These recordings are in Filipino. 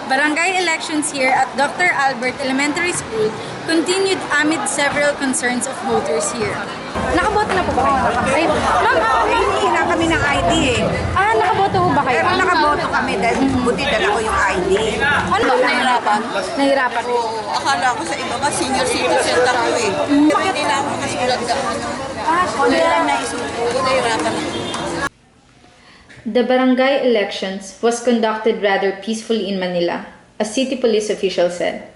Barangay elections here at Dr. Albert Elementary School continued amid several concerns of voters here. Nakaboto na po ba kayo? Ay, ma'am, Hihina kami ng ID eh. nakaboto po ba kayo? Pero nakaboto kami dahil buti dala ko yung ID. Ano ba? Nahirapan? Nahirapan. Oo, akala ko sa iba ba, senior citizen ako eh. Pero hindi na ako makasulat ka. Hindi lang naisulat. Nahirapan ako. The barangay elections was conducted rather peacefully in Manila, a city police official said.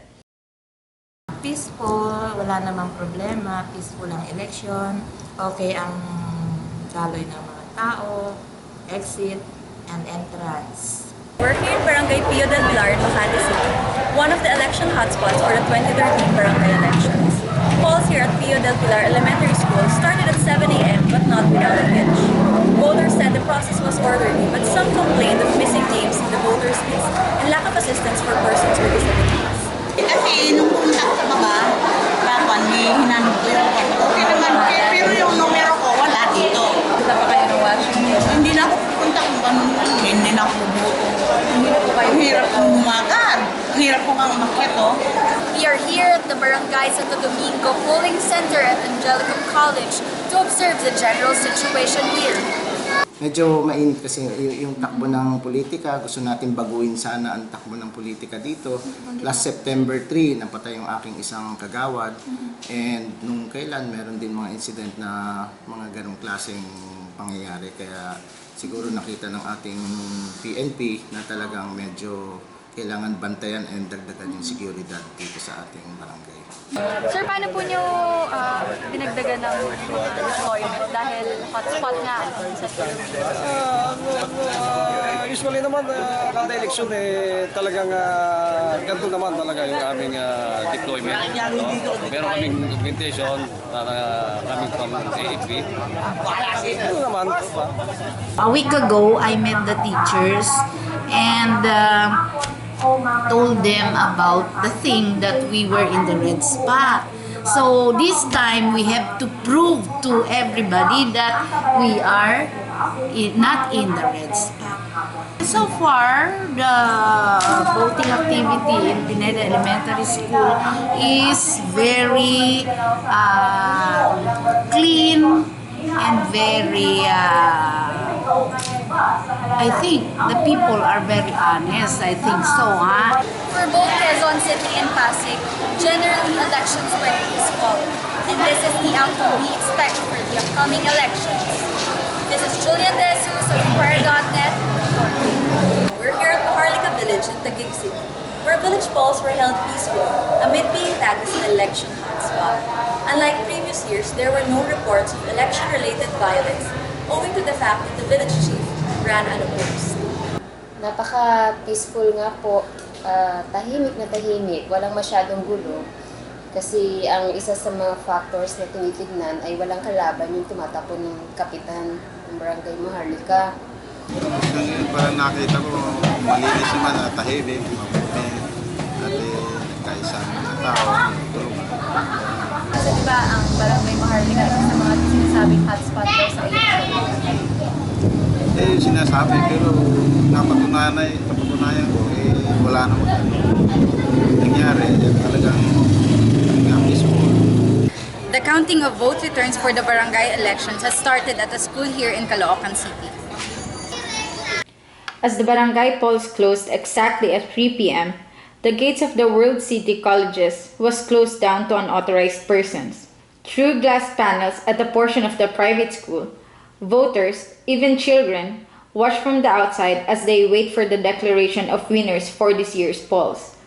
Peaceful, wala namang problema, peaceful ang election, okay ang daloy ng mga tao, exit and entrance. We're here in Barangay Pio del Pilar, Makati City, one of the election hotspots for the 2013 barangay elections. Polls here at Pio del Pilar Elementary School started at 7 a.m. but not without a hitch. Voters said the process was orderly, but some complained of missing names in the voters' list and lack of assistance for persons with disabilities. Kasi nung pumunta ko sa baba, dapat may hinanong ko yung okay naman, pero yung numero ko wala dito. Punta pa kayo ng Washington. Hindi na ako pupunta kung ganun lang. Hindi na ako bubuto. Hindi na po kayo Ang hirap kong umagat. Ang hirap kong ang umakyat, oh. We are here at the Barangay Santo Domingo polling center at Angelicum College to observe the general situation here. Medyo mainit kasi yung takbo ng politika. Gusto natin baguhin sana ang takbo ng politika dito. Last September 3, napatay yung aking isang kagawad. And nung kailan, meron din mga incident na mga ganong klaseng pangyayari. Kaya siguro nakita ng ating PNP na talagang medyo kailangan bantayan and dagdagan yung seguridad dito sa ating barangay. Sir, paano po nyo dinagdagan ng deployment dahil hotspot nga sa Usually naman, kada eleksyon talagang ganito naman talaga yung aming deployment. No? Meron kaming documentation para kaming from AFP. Ito naman. A week ago, I met the teachers and told them about the thing that we were in the red spot. So this time we have to prove to everybody that we are not in the red spot. So far, the voting activity in Pineda Elementary School is very clean and very I think the people are very honest. I think so, huh? For both Quezon City and Pasig, generally elections went peaceful. And this is the outcome we expect for the upcoming elections. This is Julian De Jesus of Inquirer.net. We're here at Maharlika Village in Taguig City, where village polls were held peacefully amid being tagged as an election hotspot. Unlike previous years, there were no reports of election-related violence owing to the fact that the village chief ran unopposed. Napaka-peaceful nga po, tahimik na tahimik, walang masyadong gulo. Kasi ang isa sa mga factors na tinitignan ay walang kalaban yung tumatapon ng kapitan ng Barangay Maharlika. Parang nakita ko, malinis naman at tahimik, mabuti, at kaisang na tao, tulungan. Kasi diba ang Barangay Maharlika ay isa sa mga sinasabing hotspot daw sa election? Sinasabi pero napatunayan ko, wala naman nangyari. Talagang peaceful. The counting of vote returns for the barangay elections has started at a school here in Caloocan City. As the barangay polls closed exactly at 3 p.m., the gates of the World City Colleges was closed down to unauthorized persons. Through glass panels at a portion of the private school, voters, even children, watch from the outside as they wait for the declaration of winners for this year's polls.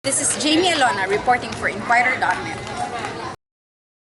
This is Jamie Alona reporting for Inquirer.net.